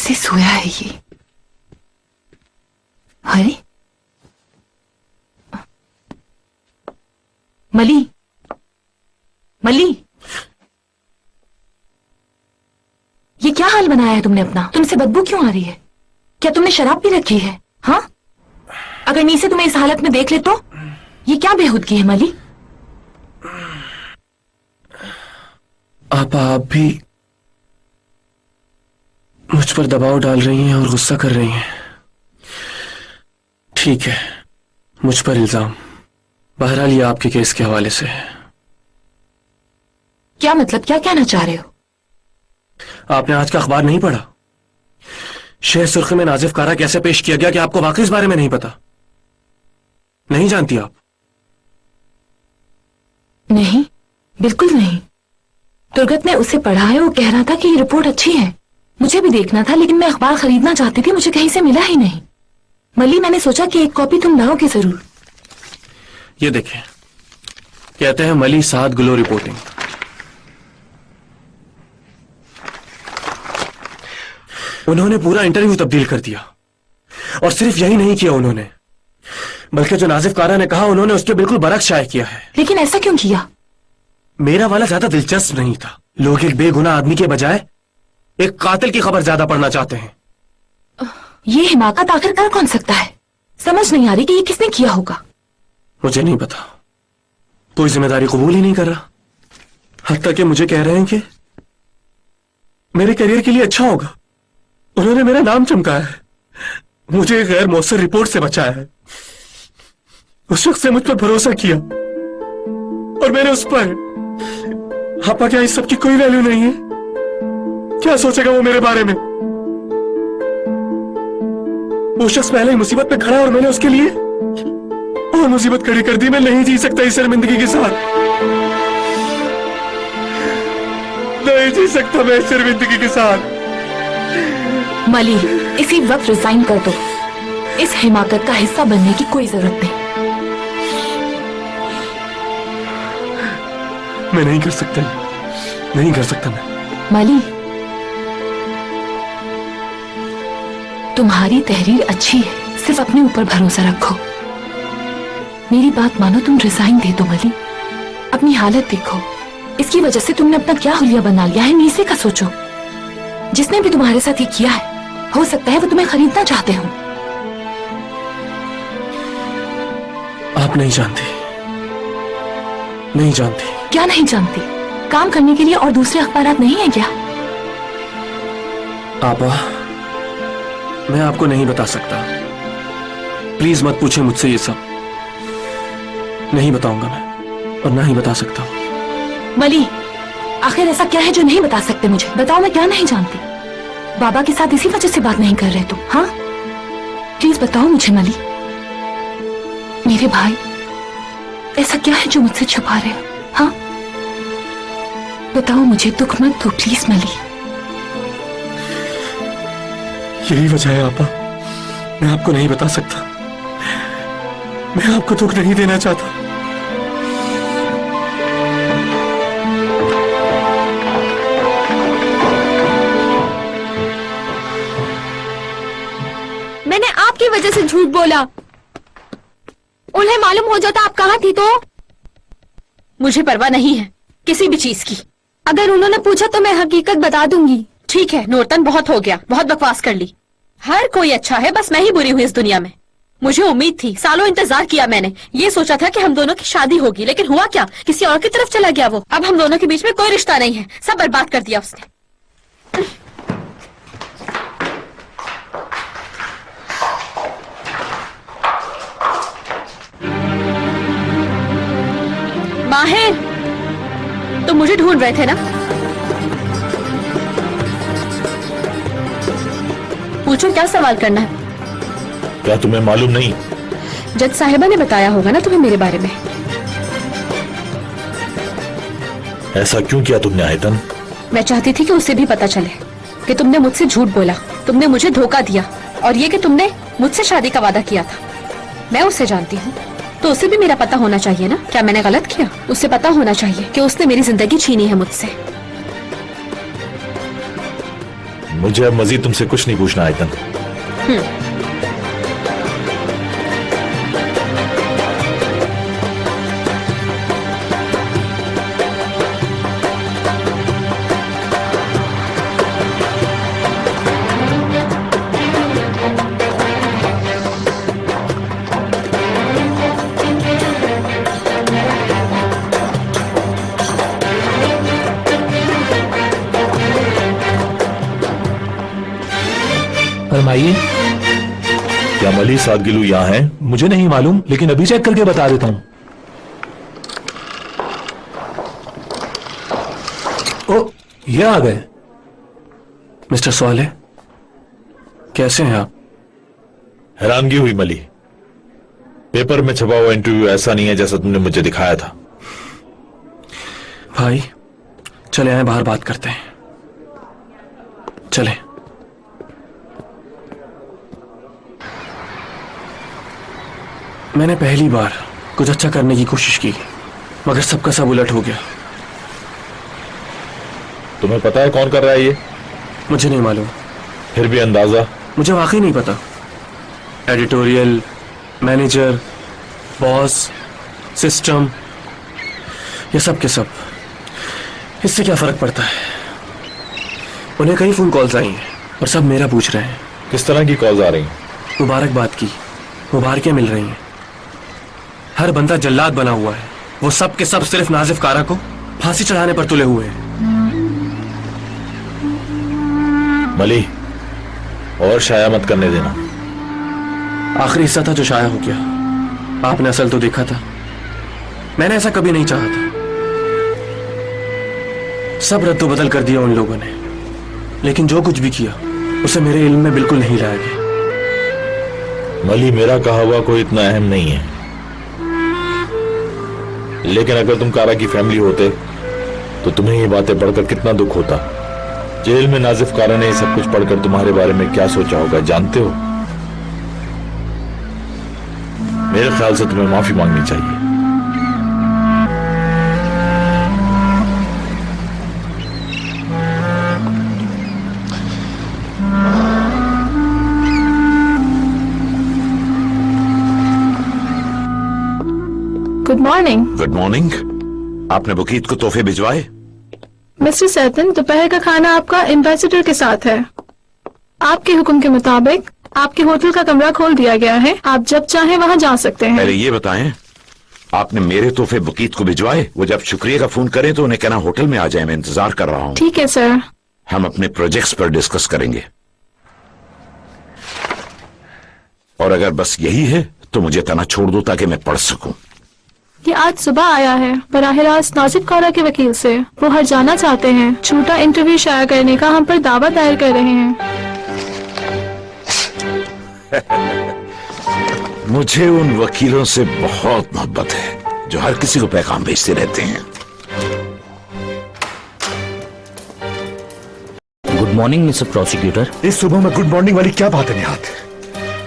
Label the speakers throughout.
Speaker 1: से सोया है ये? अरे मली, मली, ये क्या हाल बनाया है तुमने अपना? तुमसे बदबू क्यों आ रही है? क्या तुमने शराब पी रखी है? हाँ, अगर नीचे तुम्हें इस हालत में देख ले तो? ये क्या बेहूदगी है मली?
Speaker 2: आप भी मुझ पर दबाव डाल रही हैं और गुस्सा कर रही हैं। ठीक है, मुझ पर इल्जाम। बहरहाल ये आपके केस के हवाले से है।
Speaker 1: क्या मतलब, क्या कहना चाह रहे हो?
Speaker 2: आपने आज का अखबार नहीं पढ़ा? शेर सुर्खी में नाजिफ कारा कैसे पेश किया गया कि आपको वाकई इस बारे में नहीं पता? नहीं जानती आप?
Speaker 1: नहीं, बिल्कुल नहीं। दुर्गत ने उसे पढ़ा है, वो कह रहा था कि ये रिपोर्ट अच्छी है। मुझे भी देखना था, लेकिन मैं अखबार खरीदना चाहती थी, मुझे कहीं से मिला ही नहीं। मली, मैंने सोचा कि एक कॉपी तुम लाओगे जरूर।
Speaker 2: ये देखें, कहते हैं मली साद ग्लो रिपोर्टिंग। उन्होंने पूरा इंटरव्यू तब्दील कर दिया, और सिर्फ यही नहीं किया उन्होंने, बल्कि जो नाजिफ कारा ने कहा उन्होंने उसके बिल्कुल बरक्स शाये किया है।
Speaker 1: लेकिन ऐसा क्यों किया?
Speaker 2: मेरा वाला ज्यादा दिलचस्प नहीं था। लोग एक बेगुनाह आदमी के बजाय एक कातिल की खबर ज्यादा पढ़ना चाहते हैं।
Speaker 1: ये हिमाकत आखिरकार कौन सकता है? समझ नहीं आ रही कि ये किसने किया होगा।
Speaker 2: मुझे नहीं पता, कोई जिम्मेदारी कबूल ही नहीं कर रहा। हत्ता कि मुझे कह रहे हैं कि मेरे करियर के लिए अच्छा होगा। उन्होंने मेरा नाम चमकाया है, मुझे गैर मौसर रिपोर्ट से बचाया है। उस शख्स ने मुझ पर भरोसा किया और मैंने उस पर। आपा, क्या इस सब की कोई वैल्यू नहीं है? क्या सोचेगा वो मेरे बारे में? वो शख्स पहले ही मुसीबत में खड़ा और मैंने उसके लिए और मुसीबत खड़ी कर दी। मैं नहीं जी सकता इस शर्मिंदगी के साथ, नहीं जी सकता मैं इस शर्मिंदगी के साथ।
Speaker 1: मली, इसी वक्त रिजाइन कर दो। इस हिमाकत का हिस्सा बनने की कोई जरूरत नहीं।
Speaker 2: मैं नहीं कर सकता, नहीं कर सकता मैं।
Speaker 1: मली, तुम्हारी तहरीर अच्छी है, सिर्फ अपने ऊपर भरोसा रखो। मेरी बात मानो, तुम रिजाइन दे दो मली। अपनी हालत देखो, इसकी वजह से तुमने अपना क्या हुलिया बना लिया है। नीचे का सोचो। जिसने भी तुम्हारे साथ ये किया है, हो सकता है वो तुम्हें खरीदना चाहते हो।
Speaker 2: आप नहीं जानती, नहीं जानती।
Speaker 1: क्या नहीं जानती? काम करने के लिए और दूसरे अखबारात नहीं है क्या?
Speaker 2: आपा, मैं आपको नहीं बता सकता। प्लीज मत पूछे मुझसे ये सब। नहीं बताऊंगा मैं, और ना ही बता सकता हूं।
Speaker 1: मली, आखिर ऐसा क्या है जो नहीं बता सकते मुझे? बताओ, मैं क्या नहीं जानती? बाबा के साथ इसी वजह से बात नहीं कर रहे तुम? हाँ, प्लीज बताओ मुझे मली। मेरे भाई, ऐसा क्या है जो मुझसे छुपा रहे हो? हाँ, बताओ मुझे, दुख मत दो प्लीज मली।
Speaker 2: यही वजह है आपा, मैं आपको नहीं बता सकता। मैं आपको दुख नहीं देना चाहता।
Speaker 3: मैंने आपकी वजह से झूठ बोला। उन्हें मालूम हो जाता आप कहाँ थी तो?
Speaker 4: मुझे परवाह नहीं है किसी भी चीज की।
Speaker 3: अगर उन्होंने पूछा तो मैं हकीकत बता दूंगी।
Speaker 4: ठीक है, नौरतन बहुत हो गया, बहुत बकवास कर ली। हर कोई अच्छा है, बस मैं ही बुरी हुई इस दुनिया में। मुझे उम्मीद थी, सालों इंतजार किया मैंने, ये सोचा था कि हम दोनों की शादी होगी, लेकिन हुआ क्या? किसी और की तरफ चला गया वो। अब हम दोनों के बीच में कोई रिश्ता नहीं है, सब बर्बाद कर दिया उसने। माहिर, तुम मुझे ढूंढ रहे थे ना? पूछो, क्या सवाल करना है?
Speaker 5: क्या तुम्हें मालूम नहीं?
Speaker 4: जज साहिबा ने बताया होगा ना तुम्हें मेरे बारे में।
Speaker 5: ऐसा क्यों किया तुमने आयतन?
Speaker 4: मैं चाहती थी कि उसे भी पता चले कि तुमने मुझसे झूठ बोला, तुमने मुझे धोखा दिया, और ये कि तुमने मुझसे शादी का वादा किया था। मैं उसे जानती हूँ, तो उसे भी मेरा पता होना चाहिए ना। क्या मैंने गलत किया? उसे पता होना चाहिए कि उसने मेरी जिंदगी छीनी है मुझसे।
Speaker 5: मुझे अब मजीद तुमसे कुछ नहीं पूछना आयतन।
Speaker 6: फरमाइए।
Speaker 5: क्या मली सादगिलू यहाँ है?
Speaker 6: मुझे नहीं मालूम, लेकिन अभी चेक करके बता देता हूँ। ओ, ये आ गए।
Speaker 2: मिस्टर सोले, कैसे हैं आप?
Speaker 5: हैरानगी हुई मली। पेपर में छपा हुआ इंटरव्यू ऐसा नहीं है जैसा तुमने मुझे दिखाया था।
Speaker 2: भाई चले आए, बाहर बात करते हैं। चले। मैंने पहली बार कुछ अच्छा करने की कोशिश की, मगर सबका सब उलट हो गया।
Speaker 5: तुम्हें पता है कौन कर रहा है ये?
Speaker 2: मुझे नहीं मालूम।
Speaker 5: फिर भी अंदाजा?
Speaker 2: मुझे वाकई नहीं पता। एडिटोरियल, मैनेजर, बॉस, सिस्टम, ये सब के सब, इससे क्या फर्क पड़ता है? उन्हें कई फोन कॉल्स आई हैं और सब मेरा पूछ रहे हैं।
Speaker 5: किस तरह की कॉल्स आ रही हैं?
Speaker 2: मुबारकबाद की, मुबारकें मिल रही हैं। हर बंदा जल्लाद बना हुआ है। वो सब के सब सिर्फ नाजिफ कारा को फांसी चढ़ाने पर तुले हुए हैं।
Speaker 5: मली, और शाया मत करने देना।
Speaker 2: आखिरी हिस्सा था जो शाया हो गया। आपने असल तो देखा था। मैंने ऐसा कभी नहीं चाहा था। सब रद्दो बदल कर दिया उन लोगों ने, लेकिन जो कुछ भी किया उसे मेरे इल्म में बिल्कुल नहीं लाया गया।
Speaker 5: मली, मेरा कहा हुआ कोई इतना अहम नहीं है, लेकिन अगर तुम कारा की फैमिली होते तो तुम्हें ये बातें पढ़कर कितना दुख होता। जेल में नाजिफ कारा ने सब कुछ पढ़कर तुम्हारे बारे में क्या सोचा होगा जानते हो? मेरे ख्याल से तुम्हें माफी मांगनी चाहिए।
Speaker 3: Good morning.
Speaker 7: Good morning. आपने बुकीत को तोहफे भिजवाए?
Speaker 3: मिस्टर सैतन, दोपहर का खाना आपका एम्बेसडर के साथ है। आपके हुक्म के मुताबिक आपके होटल का कमरा खोल दिया गया है। आप जब चाहें वहां जा सकते हैं।
Speaker 7: पहले ये बताएं, आपने मेरे तोहफे बुकीत को भिजवाए? वो जब शुक्रिया का फोन करें तो उन्हें कहना होटल में आ जाए, मैं इंतजार कर रहा हूँ।
Speaker 3: ठीक है सर।
Speaker 7: हम अपने प्रोजेक्ट्स पर डिस्कस करेंगे, और अगर बस यही है तो मुझे तना छोड़ दो ताकि मैं पढ़ सकूं।
Speaker 3: ये आज सुबह आया है बराह रास्त नाजिफ कारा के वकील से। वो हर जाना चाहते हैं। झूठा इंटरव्यू शाया करने का हम पर दावा दायर कर रहे हैं।
Speaker 7: मुझे उन वकीलों से बहुत मोहब्बत है जो हर किसी को पैगाम भेजते रहते हैं।
Speaker 8: Good morning mister prosecutor.
Speaker 9: इस सुबह में गुड मॉर्निंग वाली क्या बात है निहात?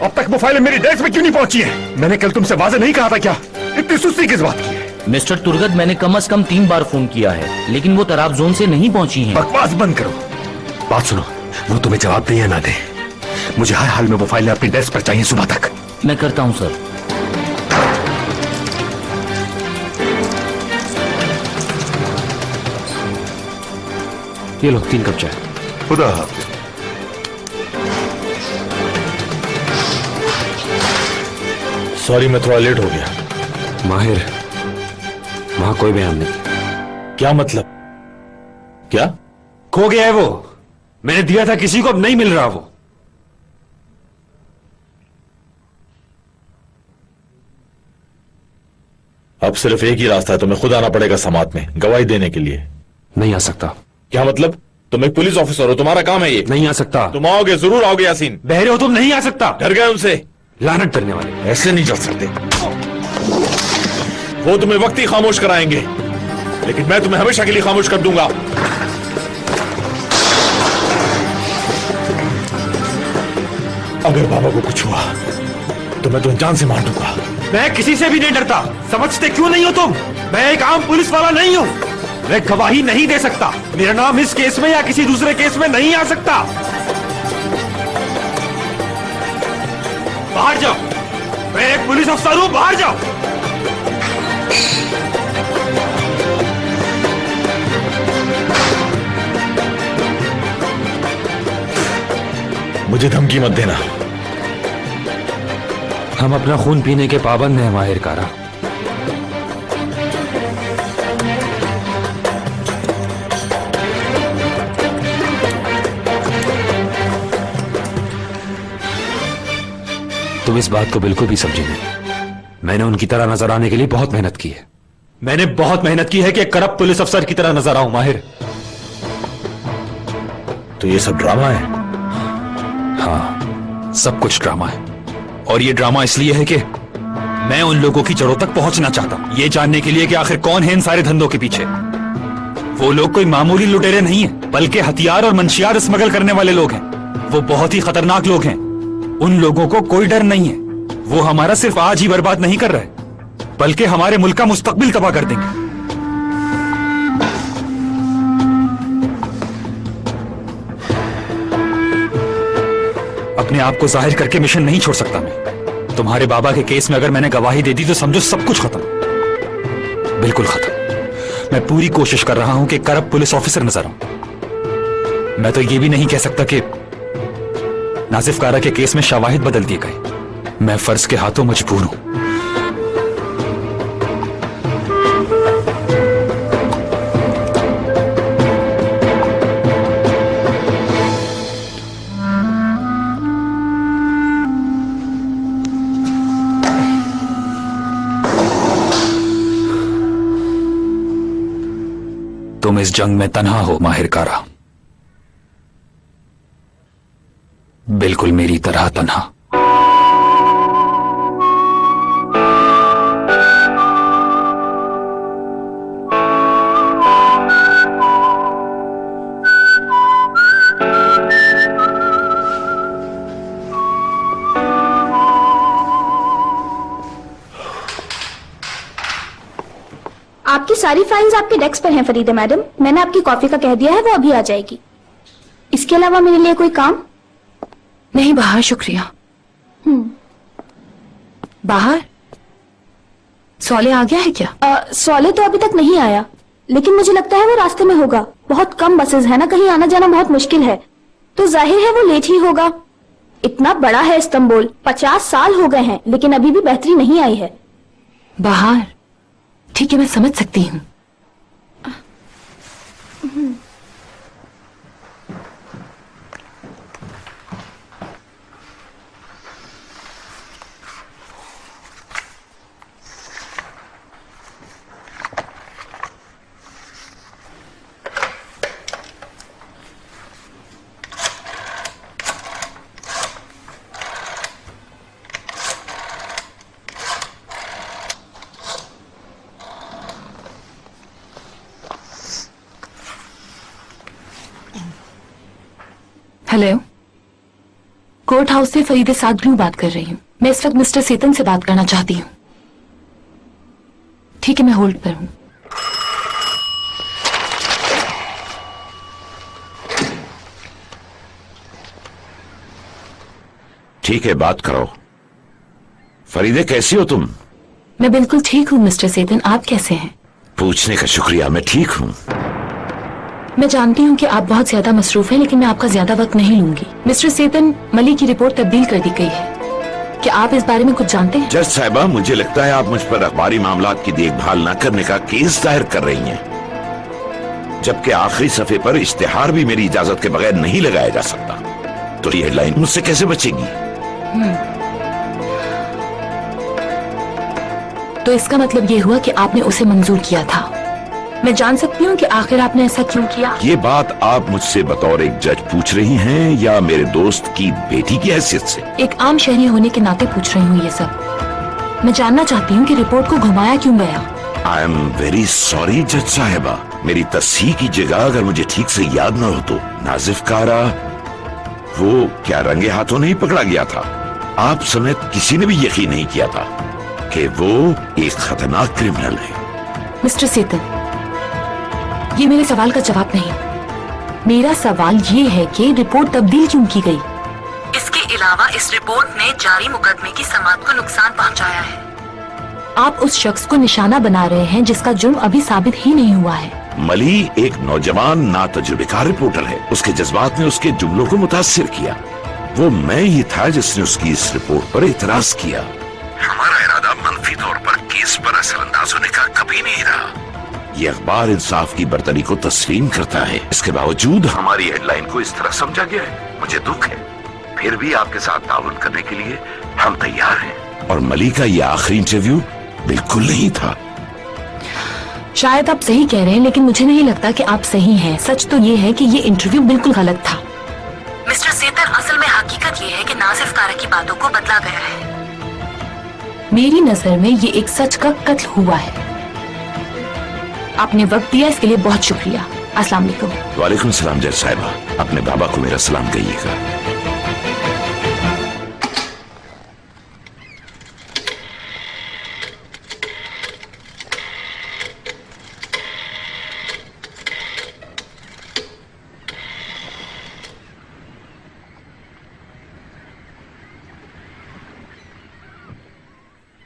Speaker 9: अब तक वो फाइलें मेरी डेस्क में क्यों नहीं पहुंची है? मैंने कल तुमसे वाज़ेह नहीं कहा था क्या? इतनी सुस्ती किस बात की है?
Speaker 8: मिस्टर तुर्गत, मैंने कम से कम 3 बार फोन किया है, लेकिन वो तराब जोन से नहीं पहुंची हैं।
Speaker 9: बकवास बंद करो। बात सुनो, वो तुम्हें जवाब दे या ना दे, मुझे हर हाल में वो फाइलें अपनी डेस्क पर चाहिए सुबह तक।
Speaker 8: मैं करता हूं सर।
Speaker 6: ये लो 3 कप चाय।
Speaker 9: खुदा हाफिज।
Speaker 5: सॉरी, मैं थोड़ा लेट हो गया।
Speaker 6: माहिर, वहां कोई बयान नहीं।
Speaker 5: क्या मतलब? क्या?
Speaker 6: खो गया है वो। मैंने दिया था किसी को, अब नहीं मिल रहा वो।
Speaker 5: अब सिर्फ एक ही रास्ता है, तुम्हें खुद आना पड़ेगा समात में गवाही देने के लिए।
Speaker 6: नहीं आ सकता।
Speaker 5: क्या मतलब? तुम एक पुलिस ऑफिसर हो, तुम्हारा काम है ये।
Speaker 6: नहीं आ सकता।
Speaker 5: तुम आओगे, जरूर आओगे यासीन।
Speaker 6: बहरे हो तुम, नहीं आ सकता।
Speaker 5: डर गए उनसे?
Speaker 6: लानत करने वाले।
Speaker 5: ऐसे नहीं चल सकते। वो तुम्हें वक्त ही खामोश कराएंगे, लेकिन मैं तुम्हें हमेशा के लिए खामोश कर दूंगा। अगर बाबा को कुछ हुआ तो मैं तुम्हें जान से मार दूंगा।
Speaker 6: मैं किसी से भी नहीं डरता। समझते क्यों नहीं हो तुम? मैं एक आम पुलिस वाला नहीं हूं। मैं गवाही नहीं दे सकता। मेरा नाम इस केस में या किसी दूसरे केस में नहीं आ सकता। बाहर जाओ। मैं एक पुलिस अफसर हूं, बाहर जाओ।
Speaker 5: मुझे धमकी मत देना।
Speaker 8: हम अपना खून पीने के पाबंद हैं माहिर कारा। तुम इस बात को बिल्कुल भी समझे नहीं। मैंने उनकी तरह नजर आने के लिए बहुत मेहनत की है।
Speaker 9: मैंने बहुत मेहनत की है कि एक करप्ट पुलिस अफसर की तरह नजर आऊं माहिर।
Speaker 5: तो ये सब ड्रामा है?
Speaker 8: हाँ, सब कुछ ड्रामा है। और ये ड्रामा इसलिए है कि मैं उन लोगों की जड़ों तक पहुंचना चाहता हूं, ये जानने के लिए कि आखिर कौन है इन सारे धंधों के पीछे। वो लोग कोई मामूली लुटेरे नहीं है, बल्कि हथियार और मंशियात स्मगल करने वाले लोग हैं। वो बहुत ही खतरनाक लोग हैं। उन लोगों को कोई डर नहीं है। वो हमारा सिर्फ आज ही बर्बाद नहीं कर रहे, बल्कि हमारे मुल्क का मुस्तकबिल तबाह कर देंगे। अपने आप को जाहिर करके मिशन नहीं छोड़ सकता मैं। तुम्हारे बाबा के केस में अगर मैंने गवाही दे दी तो समझो सब कुछ खत्म, बिल्कुल खत्म। मैं पूरी कोशिश कर रहा हूं कि करप्ट पुलिस ऑफिसर नजर आऊं। मैं तो ये भी नहीं कह सकता कि नाजिफ कारा के केस में शवाहिद बदल दिए गए। मैं फर्ज के हाथों मजबूर हूं। तुम इस जंग में तन्हा हो माहिर कारा, बिल्कुल मेरी तरह तन्हा।
Speaker 10: आपकी सारी फाइल्स आपके डेस्क पर हैं फरीदा मैडम। मैंने आपकी कॉफी का कह दिया है, वो अभी आ जाएगी। इसके अलावा मेरे लिए कोई काम?
Speaker 1: नहीं बाहर, शुक्रिया। बाहर सौले आ गया है क्या?
Speaker 10: सौले तो अभी तक नहीं आया, लेकिन मुझे लगता है वो रास्ते में होगा। बहुत कम बसेस है ना, कहीं आना जाना बहुत मुश्किल है, तो जाहिर है वो लेट ही होगा। इतना बड़ा है इस्तांबुल, 50 साल हो गए हैं, लेकिन अभी भी बेहतरी नहीं आई है।
Speaker 1: बाहर ठीक है, मैं समझ सकती हूँ। हेलो, कोर्ट हाउस से फरीदे सादगलू बात कर रही हूँ। मैं इस वक्त मिस्टर सेतन से बात करना चाहती हूँ। ठीक है, मैं होल्ड पर हूँ।
Speaker 7: ठीक है, बात करो। फरीदे, कैसी हो तुम?
Speaker 1: मैं बिल्कुल ठीक हूँ मिस्टर सेतन, आप कैसे हैं?
Speaker 7: पूछने का शुक्रिया, मैं ठीक हूँ।
Speaker 1: मैं जानती हूँ कि आप बहुत ज्यादा मसरूफ हैं, लेकिन मैं आपका ज्यादा वक्त नहीं लूंगी। मिस्टर सेतन, मलिक की रिपोर्ट तब्दील कर दी गई है। क्या आप इस बारे में कुछ जानते हैं?
Speaker 7: जज साहिबा, मुझे लगता है आप मुझ पर अखबारी मामलात की देखभाल न करने का केस दायर कर रही हैं, जबकि आखिरी सफे पर इश्तिहार भी मेरी इजाजत के बगैर नहीं लगाया जा सकता। तो ये हेडलाइन मुझसे कैसे बचेगी?
Speaker 1: तो इसका मतलब ये हुआ कि आपने उसे मंजूर किया था। मैं जान सकती हूँ कि आखिर आपने ऐसा क्यों किया?
Speaker 7: ये बात आप मुझसे बतौर एक जज पूछ रही हैं या मेरे दोस्त की बेटी की हैसियत से?
Speaker 1: एक आम शहरी होने के नाते पूछ रही हूँ ये सब। मैं जानना चाहती हूँ कि रिपोर्ट को घुमाया क्यों गया।
Speaker 7: आई एम वेरी सॉरी जज साहिबा, मेरी तस्हीह की जगह अगर मुझे ठीक से याद न हो तो नाजिफ कारा वो क्या रंगे हाथों नहीं पकड़ा गया था? आप समेत किसी ने भी यकीन नहीं किया था कि वो एक खतरनाक क्रिमिनल है।
Speaker 1: मिस्टर सेतन, ये मेरे सवाल का जवाब नहीं। मेरा सवाल ये है कि रिपोर्ट तब्दील क्यों की गई? इसके इसके अलावा इस रिपोर्ट ने जारी मुकदमे की समाअत को नुकसान पहुंचाया है। आप उस शख्स को निशाना बना रहे हैं जिसका जुर्म अभी साबित ही नहीं हुआ है।
Speaker 7: मली एक नौजवान नातजुर्बेकार रिपोर्टर है। उसके जज्बात ने उसके जुमलों को मुतासिर किया। वो मैं ही था जिसने उसकी इस रिपोर्ट पर इतराज किया। हमारा इरादा मनफी तौर पर केस पर असरअंदाज होने का कभी नहीं रहा। ये अखबार इंसाफ की बर्तरी को तस्लीम करता है। इसके बावजूद हमारी हेडलाइन को इस तरह समझा गया है। मुझे दुख है, फिर भी आपके साथ ताउन करने के लिए हम तैयार हैं। और मली का ये आखिरी इंटरव्यू बिल्कुल नहीं था।
Speaker 1: शायद आप सही कह रहे हैं, लेकिन मुझे नहीं लगता कि आप सही हैं। सच तो ये है कि ये इंटरव्यू बिल्कुल गलत था। मिस्टर सेतर, असल में हकीकत ये है कि नासिफ कारा की बातों को बदला गया है। मेरी नजर में ये एक सच का कत्ल हुआ है। आपने वक्त दिया, इसके लिए बहुत शुक्रिया। अस्सलाम वालेकुम।
Speaker 7: वालेकुम सलाम जज साहिबा, अपने बाबा को मेरा सलाम कहिएगा।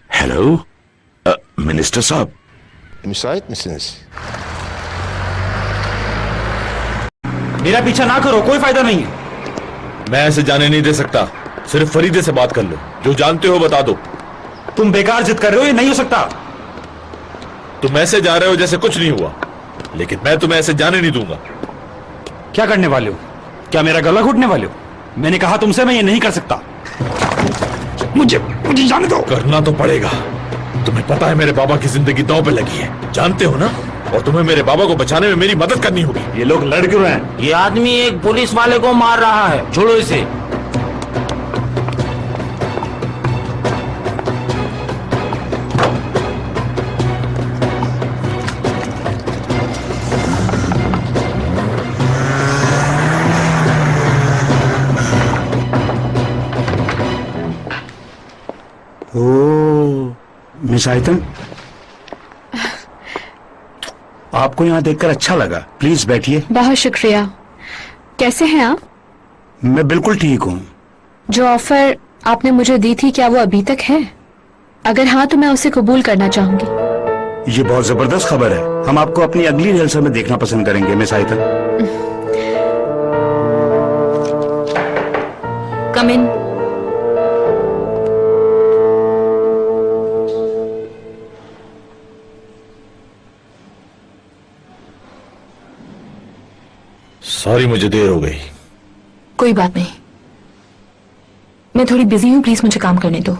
Speaker 7: हेलो मिनिस्टर साहब।
Speaker 9: müsait misiniz?
Speaker 6: मेरा पीछा ना करो, कोई फायदा नहीं है।
Speaker 5: मैं ऐसे जाने नहीं दे सकता। सिर्फ फरीदे से बात कर लो, जो जानते हो बता दो।
Speaker 6: तुम बेकार जिद कर रहे हो, ये नहीं हो सकता।
Speaker 5: तुम ऐसे जा रहे हो जैसे कुछ नहीं हुआ, लेकिन मैं तुम्हें ऐसे जाने नहीं दूंगा।
Speaker 6: क्या करने वाले हो? क्या मेरा गला घुटने वाले हो? मैंने कहा तुमसे मैं ये नहीं कर सकता। मुझे जाने दो।
Speaker 5: करना तो पड़ेगा। तुम्हें पता है मेरे बाबा की जिंदगी दांव पे लगी है, जानते हो ना? और तुम्हें मेरे बाबा को बचाने में मेरी मदद करनी होगी।
Speaker 6: ये लोग लड़ क्यों रहे हैं?
Speaker 11: ये आदमी एक पुलिस वाले को मार रहा है, छोड़ो इसे।
Speaker 12: मिस आयतन, आपको यहाँ देखकर अच्छा लगा। प्लीज बैठिए।
Speaker 4: बहुत शुक्रिया। कैसे हैं आप?
Speaker 12: मैं बिल्कुल ठीक हूँ।
Speaker 4: जो ऑफर आपने मुझे दी थी, क्या वो अभी तक है? अगर हाँ तो मैं उसे कबूल करना चाहूंगी।
Speaker 12: ये बहुत जबरदस्त खबर है। हम आपको अपनी अगली रिहर्सल में देखना पसंद करेंगे मिस आयतन।
Speaker 1: कम इन।
Speaker 5: सॉरी, मुझे देर हो गई।
Speaker 1: कोई बात नहीं, मैं थोड़ी बिजी हूँ। प्लीज मुझे काम करने दो।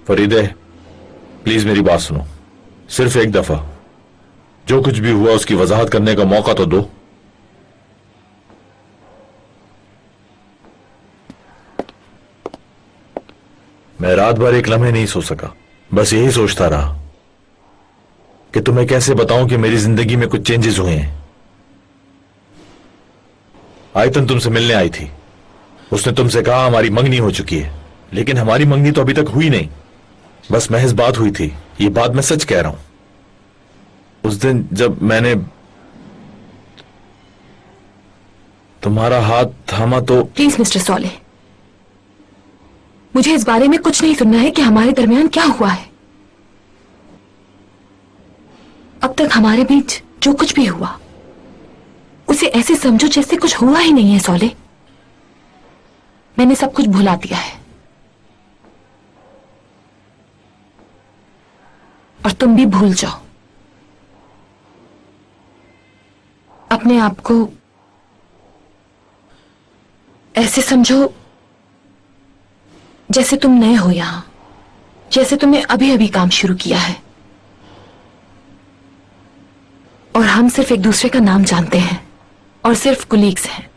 Speaker 5: फरीदे, प्लीज मेरी बात सुनो। सिर्फ एक दफा जो कुछ भी हुआ उसकी वजाहत करने का मौका तो दो। मैं रात भर एक लम्हे नहीं सो सका। बस यही सोचता रहा कि तुम्हें कैसे बताऊं कि मेरी जिंदगी में कुछ चेंजेस हुए हैं। आयतन तुमसे मिलने आई थी। उसने तुमसे कहा हमारी मंगनी हो चुकी है, लेकिन हमारी मंगनी तो अभी तक हुई नहीं। बस महज बात हुई थी। ये बात मैं सच कह रहा हूं। उस दिन जब मैंने तुम्हारा हाथ थामा तो।
Speaker 1: प्लीज मिस्टर सॉले, मुझे इस बारे में कुछ नहीं सुनना है कि हमारे दरमियान क्या हुआ है। अब तक हमारे बीच जो कुछ भी हुआ उसे ऐसे समझो जैसे कुछ हुआ ही नहीं है। सॉले, मैंने सब कुछ भुला दिया है और तुम भी भूल जाओ। अपने आप को ऐसे समझो जैसे तुम नए हो यहां, जैसे तुमने अभी अभी काम शुरू किया है और हम सिर्फ एक दूसरे का नाम जानते हैं और सिर्फ कुलीग्स हैं।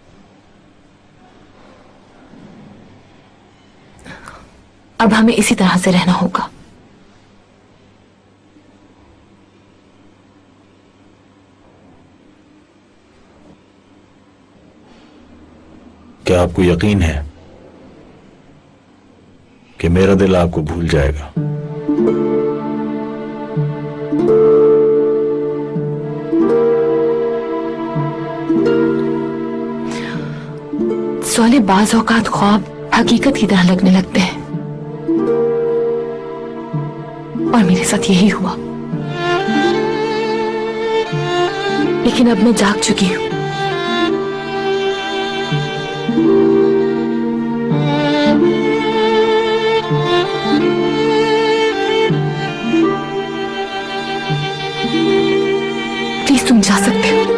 Speaker 1: अब हमें इसी तरह से रहना होगा।
Speaker 5: क्या आपको यकीन है कि मेरा दिल आपको भूल जाएगा?
Speaker 1: सौले बाज औकात ख्वाब हकीकत की तरह लगने लगते हैं, और मेरे साथ यही हुआ। लेकिन अब मैं जाग चुकी हूं। प्लीज तुम जा सकते हो।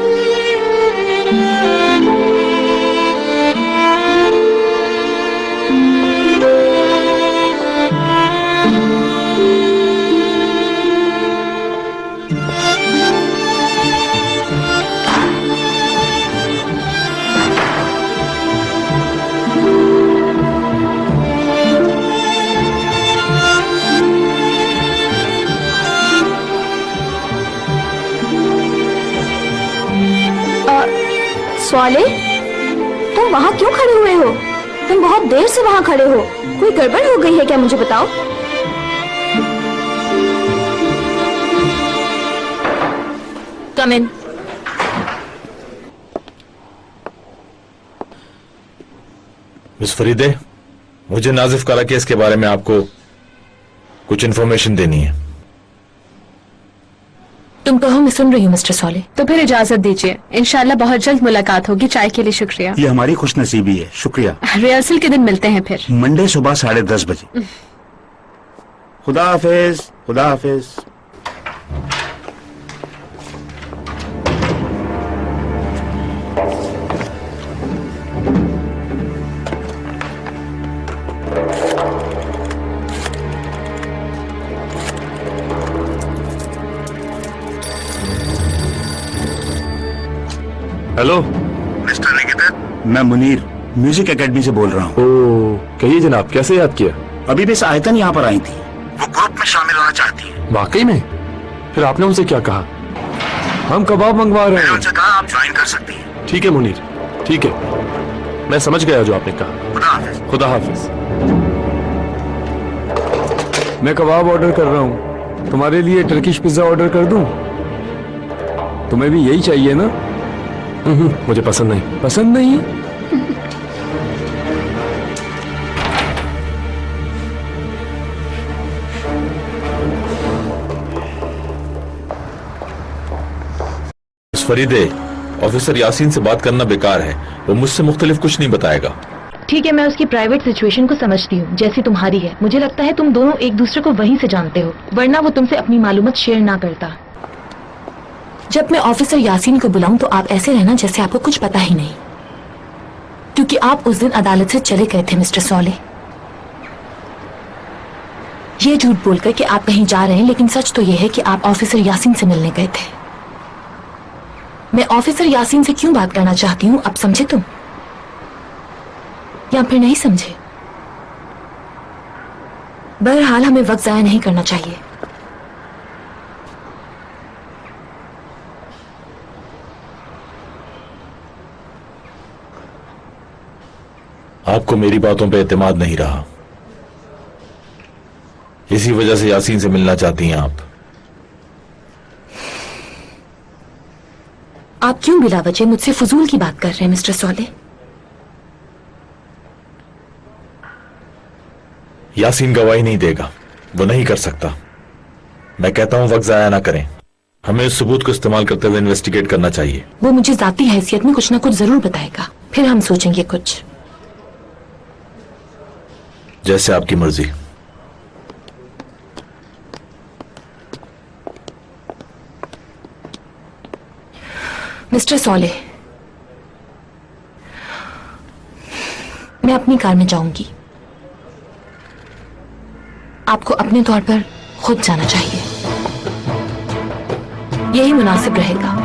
Speaker 10: स्वाले, तुम वहाँ क्यों खड़े हुए हो? तुम बहुत देर से वहाँ खड़े हो। कोई गड़बड़ हो गई है क्या? मुझे बताओ।
Speaker 1: कम इन।
Speaker 5: मिस फरीदे, मुझे नाजिफ कारा केस के बारे में आपको कुछ इन्फॉर्मेशन देनी है।
Speaker 1: तुम कहो, मैं सुन रही हूँ मिस्टर सौले।
Speaker 4: तो फिर इजाजत दीजिए, इंशाल्लाह बहुत जल्द मुलाकात होगी। चाय के लिए शुक्रिया।
Speaker 12: ये हमारी खुशनसीबी है, शुक्रिया।
Speaker 4: रिहर्सल के दिन मिलते हैं फिर।
Speaker 12: मंडे सुबह 10:30 बजे। खुदा हाफिज, खुदा हाफिज।
Speaker 9: हेलो
Speaker 12: मिस्टर निकेतन, मैं मुनीर म्यूजिक एकेडमी से बोल रहा हूँ।
Speaker 9: कहिए जनाब, कैसे याद किया?
Speaker 12: अभी मिस आयतन यहाँ पर आई थी, वो ग्रुप में शामिल होना चाहती है।
Speaker 9: वाकई में? फिर आपने उनसे क्या कहा? हम कबाब मंगवा रहे हैं।
Speaker 12: उनसे कहा आप ज्वाइन कर सकती हैं।
Speaker 9: ठीक है मुनीर, ठीक है, मैं समझ गया जो आपने कहा।
Speaker 12: खुदा हाफिज।
Speaker 9: खुदा हाफिज। मैं कबाब ऑर्डर कर रहा हूँ, तुम्हारे लिए टर्किश पिज्जा ऑर्डर कर दूं? तुम्हें भी यही चाहिए ना? मुझे पसंद नहीं। पसंद नहीं?
Speaker 5: मिस फरीदे, ऑफिसर यासीन से बात करना बेकार है, वो मुझसे मुख्तलिफ कुछ नहीं बताएगा।
Speaker 1: ठीक है, मैं उसकी प्राइवेट सिचुएशन को समझती हूँ, जैसी तुम्हारी है। मुझे लगता है तुम दोनों एक दूसरे को वहीं से जानते हो, वरना वो तुमसे अपनी मालूमात शेयर ना करता। जब मैं ऑफिसर यासीन को बुलाऊं तो आप ऐसे रहना जैसे आपको कुछ पता ही नहीं, क्योंकि आप उस दिन अदालत से चले गए थे मिस्टर सौले। ये झूठ बोलकर कि आप कहीं जा रहे हैं, लेकिन सच तो यह है कि आप ऑफिसर यासीन से मिलने गए थे। मैं ऑफिसर यासीन से क्यों बात करना चाहती हूँ, अब समझे तुम या फिर नहीं समझे? बहरहाल हमें वक्त जाया नहीं करना चाहिए।
Speaker 5: आपको मेरी बातों पे एतमाद नहीं रहा, इसी वजह से यासीन से मिलना चाहती हैं आप।
Speaker 1: आप क्यों बिला वजह मुझसे फजूल की बात कर रहे हैं मिस्टर सौले?
Speaker 5: यासीन गवाही नहीं देगा, वो नहीं कर सकता। मैं कहता हूं वक्त जाया ना करें, हमें उस सबूत को इस्तेमाल करते हुए इन्वेस्टिगेट करना चाहिए।
Speaker 1: वो मुझे जाती हैसियत में कुछ ना कुछ जरूर बताएगा, फिर हम सोचेंगे कुछ।
Speaker 5: जैसे आपकी मर्जी।
Speaker 1: मिस्टर सौले, मैं अपनी कार में जाऊंगी। आपको अपने तौर पर खुद जाना चाहिए, यही मुनासिब रहेगा।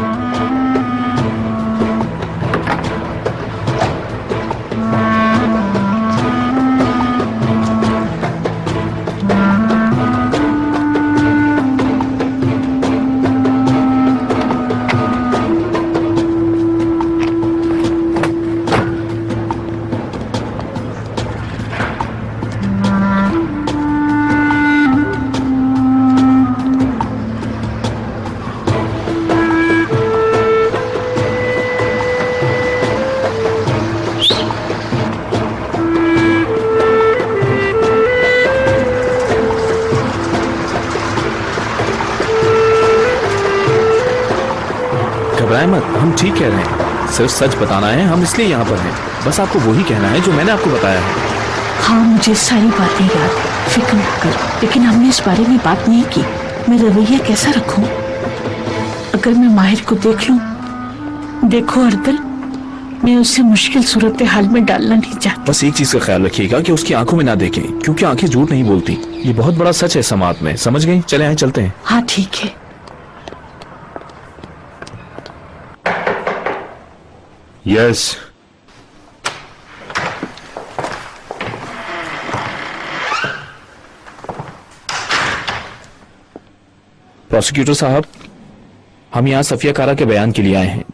Speaker 6: घबराएं मत, हम ठीक कह रहे हैं। सिर्फ सच बताना है, हम इसलिए यहाँ पर हैं। बस आपको वही कहना है जो मैंने आपको बताया है।
Speaker 13: हाँ, मुझे सारी बातें याद, फिक्र मत कर। लेकिन हमने इस बारे में बात नहीं की। मैं रवैया कैसा रखूं? अगर मैं माहिर को देख लूं? देखो अर्दल, मैं उसे मुश्किल सूरत हाल में डालना नहीं चाहती।
Speaker 6: बस एक चीज का ख्याल रखिएगा कि उसकी आंखों में ना देखें, क्योंकि आंखें झूठ नहीं बोलती। ये बहुत बड़ा सच है समाज में, समझ गई? चले आए, चलते हैं।
Speaker 13: हाँ ठीक है।
Speaker 9: यस।
Speaker 6: प्रोसिक्यूटर साहब, हम यहाँ सफिया कारा के बयान के लिए आए हैं,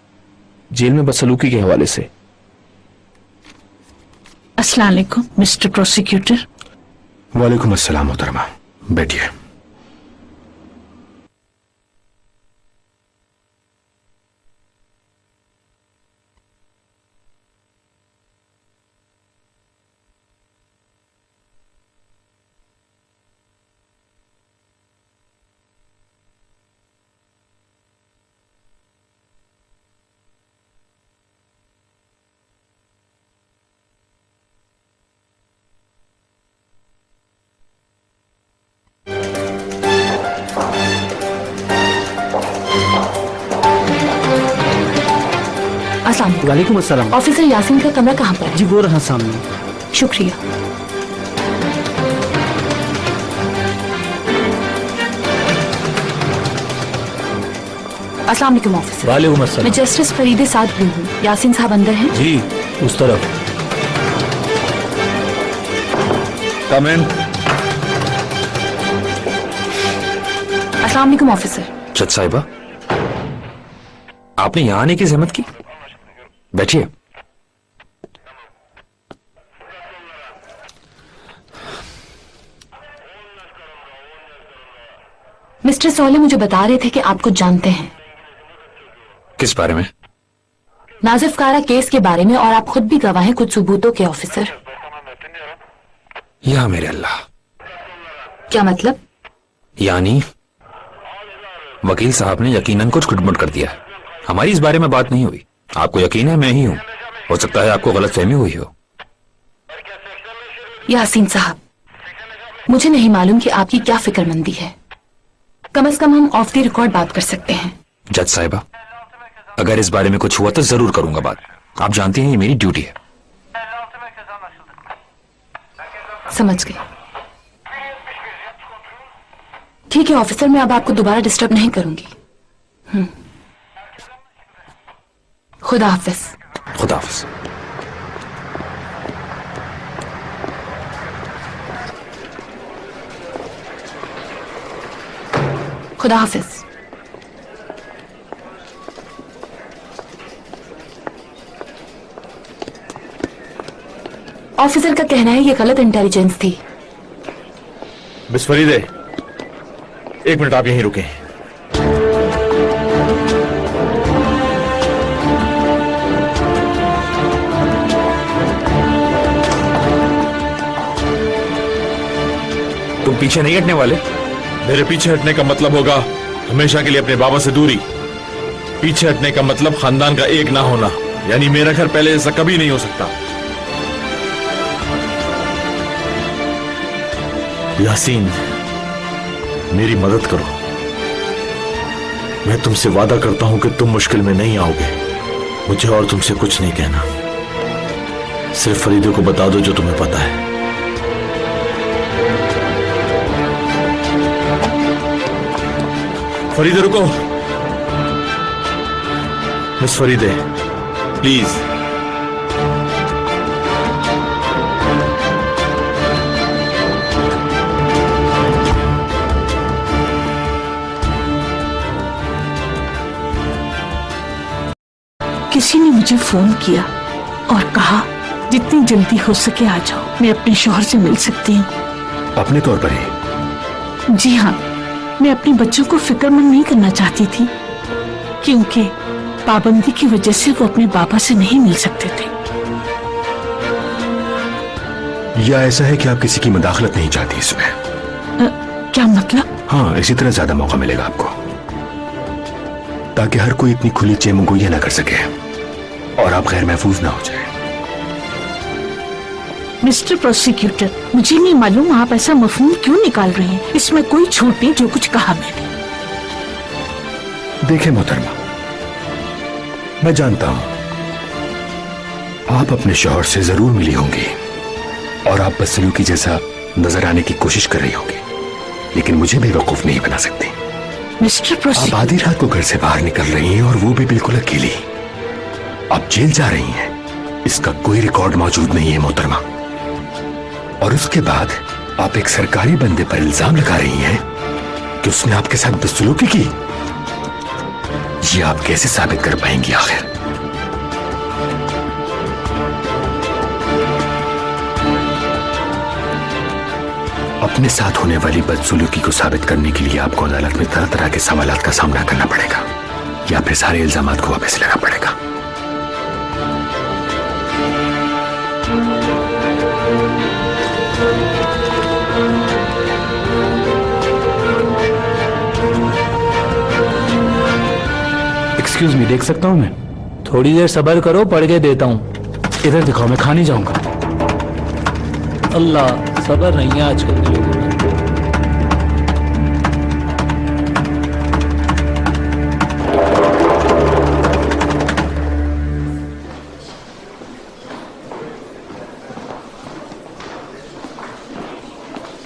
Speaker 6: जेल में बदसलूकी के हवाले से।
Speaker 13: अस्सलाम वालेकुम मिस्टर प्रोसिक्यूटर।
Speaker 9: वालेकुम अस्सलाम मोहतरमा, बैठिए।
Speaker 1: अस्सलाम वालेकुम।
Speaker 11: वालेकुम अस्सलाम।
Speaker 1: ऑफिसर यासीन का कमरा कहाँ पर है?
Speaker 11: जी वो रहा सामने।
Speaker 1: शुक्रिया। अस्सलाम वालेकुम ऑफिसर।
Speaker 11: वालेकुम अस्सलाम।
Speaker 1: मैं जस्टिस फरीदे साद भी हूँ। यासीन साहब अंदर हैं?
Speaker 11: जी उस तरफ।
Speaker 8: कम इन।
Speaker 1: अस्सलाम वालेकुम ऑफिसर।
Speaker 8: जज साहिबा, आपने यहां आने की जहमत की। बैठिए।
Speaker 1: मिस्टर सोले मुझे बता रहे थे कि आप कुछ जानते हैं।
Speaker 8: किस बारे में?
Speaker 1: नाजिफ कारा केस के बारे में, और आप खुद भी गवाह हैं कुछ सबूतों के ऑफिसर।
Speaker 8: या मेरे अल्लाह,
Speaker 1: क्या मतलब?
Speaker 8: यानी वकील साहब ने यकीनन कुछ खुटमुट कर दिया। हमारी इस बारे में बात नहीं हुई। आपको यकीन है मैं ही हूं। हो सकता है आपको गलतफहमी हुई हो।
Speaker 1: यासीन साहब, मुझे नहीं मालूम कि आपकी क्या फिक्रमंदी है। कम से कम हम ऑफ द रिकॉर्ड बात कर सकते हैं।
Speaker 8: जज साहिबा, अगर इस बारे में कुछ हुआ तो जरूर करूंगा बात। आप जानती हैं ये मेरी ड्यूटी है।
Speaker 1: समझ गई। ठीक है ऑफिसर, मैं अब आपको दोबारा डिस्टर्ब नहीं करूंगी। खुदा हाफिज।
Speaker 8: खुदा हाफिज।
Speaker 1: खुदा हाफिज। ऑफिसर का कहना है ये गलत इंटेलिजेंस थी।
Speaker 5: मिस फरीदे, एक मिनट आप यहीं रुकें।
Speaker 8: तुम पीछे नहीं हटने वाले?
Speaker 5: मेरे पीछे हटने का मतलब होगा हमेशा के लिए अपने बाबा से दूरी। पीछे हटने का मतलब खानदान का एक ना होना, यानी मेरा घर पहले ऐसा कभी नहीं हो सकता। यासीन, मेरी मदद करो। मैं तुमसे वादा करता हूं कि तुम मुश्किल में नहीं आओगे। मुझे और तुमसे कुछ नहीं कहना, सिर्फ फरीदे को बता दो जो तुम्हें पता है। फरीदे रुको। Miss Faride please.
Speaker 13: किसी ने मुझे फोन किया और कहा जितनी जल्दी हो सके आ जाओ, मैं अपने शौहर से मिल सकती हूँ।
Speaker 9: अपने तौर पर ही?
Speaker 13: जी हाँ, मैं अपने बच्चों को फिक्रमंद नहीं करना चाहती थी, क्योंकि पाबंदी की वजह से वो अपने बाबा से नहीं मिल सकते थे।
Speaker 9: या ऐसा है कि आप किसी की मदाखलत नहीं चाहती इसमें?
Speaker 13: क्या मतलब?
Speaker 9: हाँ, इसी तरह ज्यादा मौका मिलेगा आपको। ताकि हर कोई इतनी खुली चेमगोइया ना कर सके और आप गैर महफूज ना हो जाए।
Speaker 13: मिस्टर प्रोसिक्यूटर, मुझे नहीं मालूम आप ऐसा मफहूम क्यों निकाल रहे हैं। इसमें कोई छूट नहीं जो कुछ कहा मैंने।
Speaker 9: देखें मोहतरमा, मैं जानता हूं आप अपने शौहर से जरूर मिली होंगी और आप बदसलूकी जैसा नजर आने की कोशिश कर रही होंगी, लेकिन मुझे बेवकूफ नहीं बना सकती।
Speaker 13: मिस्टर
Speaker 9: आप
Speaker 13: प्रोसिक्यूटर,
Speaker 9: आधी रात को घर से बाहर निकल रही हैं और वो भी बिल्कुल अकेली। आप जेल जा रही हैं, इसका कोई रिकॉर्ड मौजूद नहीं है मोहतरमा। और उसके बाद आप एक सरकारी बंदे पर इल्जाम लगा रही हैं कि उसने आपके साथ बदसलूकी की। ये आप कैसे साबित कर पाएंगी आखिर? अपने साथ होने वाली बदसलूकी को साबित करने के लिए आपको अदालत में तरह तरह के सवालात का सामना करना पड़ेगा या फिर सारे इल्जामात को वापस लेना पड़ेगा।
Speaker 11: एक्सक्यूज मी, देख सकता हूँ मैं? थोड़ी देर सब्र करो, पढ़ के देता हूँ। इधर दिखाओ, मैं खाने जाऊंगा। अल्लाह, सब्र नहीं है आजकल के लोगों में।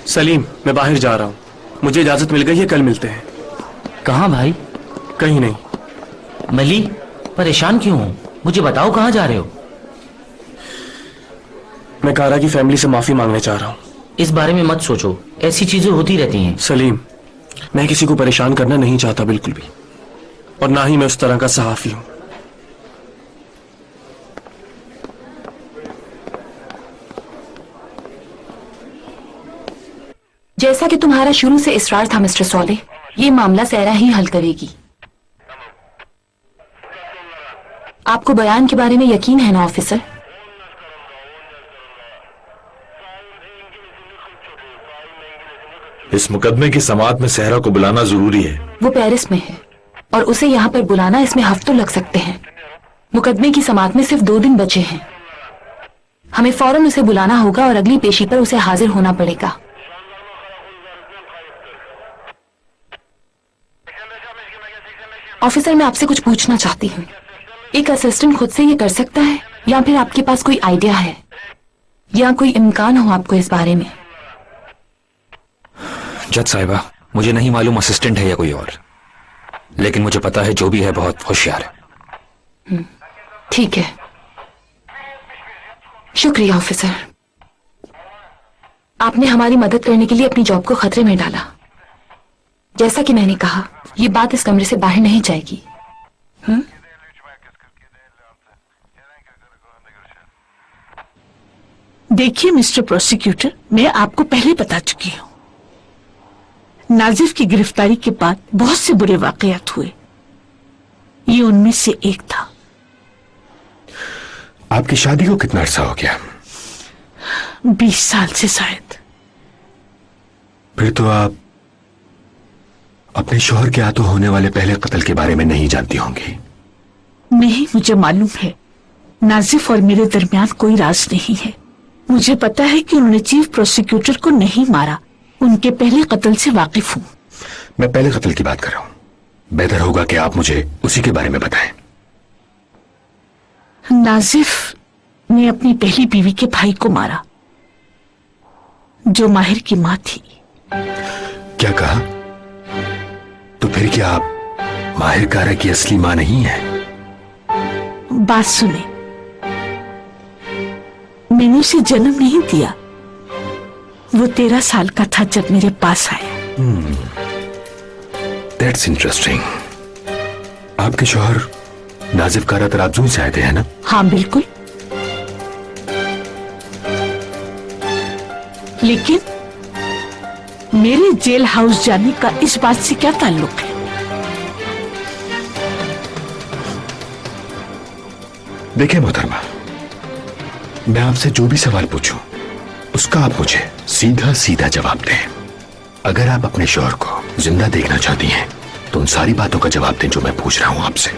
Speaker 2: सलीम, मैं बाहर जा रहा हूँ, मुझे इजाजत मिल गई है, कल मिलते हैं।
Speaker 11: कहाँ भाई?
Speaker 2: कहीं नहीं।
Speaker 11: मली, परेशान क्यों हो? मुझे बताओ कहाँ जा रहे हो?
Speaker 2: मैं कारा की फैमिली से माफी मांगने चाह रहा हूँ।
Speaker 11: इस बारे में मत सोचो, ऐसी चीजें होती रहती हैं।
Speaker 2: सलीम, मैं किसी को परेशान करना नहीं चाहता बिल्कुल भी, और ना ही मैं उस तरह का सहाफी हूँ।
Speaker 1: जैसा कि तुम्हारा शुरू से इसरार था मिस्टर सौले, ये मामला सहरा ही हल करेगी। आपको बयान के बारे में यकीन है ना ऑफिसर?
Speaker 5: इस मुकदमे की समाअत में सहरा को बुलाना जरूरी है।
Speaker 1: वो पेरिस में है और उसे यहाँ पर बुलाना, इसमें हफ्तों लग सकते हैं। मुकदमे की समाअत में सिर्फ 2 दिन बचे हैं। हमें फौरन उसे बुलाना होगा और अगली पेशी पर उसे हाजिर होना पड़ेगा। ऑफिसर, मैं आपसे कुछ पूछना चाहती हूँ। एक असिस्टेंट खुद से ये कर सकता है या फिर आपके पास कोई आइडिया है या कोई इम्कान हो आपको इस बारे में?
Speaker 8: जज साहिबा, मुझे नहीं मालूम असिस्टेंट है या कोई और, लेकिन मुझे पता है जो भी है बहुत होशियार है।
Speaker 1: ठीक है, शुक्रिया ऑफिसर। आपने हमारी मदद करने के लिए अपनी जॉब को खतरे में डाला। जैसा कि मैंने कहा, ये बात इस कमरे से बाहर नहीं जाएगी।
Speaker 13: देखिए मिस्टर प्रोसिक्यूटर, मैं आपको पहले बता चुकी हूँ, नाजिफ की गिरफ्तारी के बाद बहुत से बुरे वाकयात हुए। ये उनमें से एक था।
Speaker 9: आपकी शादी को कितना अरसा हो गया?
Speaker 13: 20 साल से शायद।
Speaker 9: फिर तो आप अपने शौहर के हाथों होने वाले पहले कत्ल के बारे में नहीं जानती होंगी।
Speaker 13: नहीं, मुझे मालूम है नाजिफ और मेरे दरमियान कोई राज नहीं है। मुझे पता है कि उन्होंने चीफ प्रोसिक्यूटर को नहीं मारा, उनके पहले कत्ल से वाकिफ हूँ।
Speaker 9: मैं पहले कत्ल की बात कर रहा हूं। बेहतर होगा कि आप मुझे उसी के बारे में बताएं।
Speaker 13: नाजिफ ने अपनी पहली बीवी के भाई को मारा, जो माहिर की मां थी।
Speaker 9: क्या कहा? तो फिर क्या आप माहिर कारा की असली मां नहीं है?
Speaker 13: बात सुने, मैंने उसे जन्म नहीं दिया। वो 13 साल का था जब मेरे पास आया।
Speaker 9: That's interesting. आपके शौहर नाजिफ कारा तराजू से आए थे, है ना?
Speaker 13: हाँ बिल्कुल, लेकिन मेरे जेल हाउस जाने का इस बात से क्या ताल्लुक है?
Speaker 9: देखिए मोहतरमा, मैं आपसे जो भी सवाल पूछूं उसका आप मुझे सीधा सीधा जवाब दें। अगर आप अपने शौहर को जिंदा देखना चाहती हैं तो उन सारी बातों का जवाब दें जो मैं पूछ रहा हूं आपसे।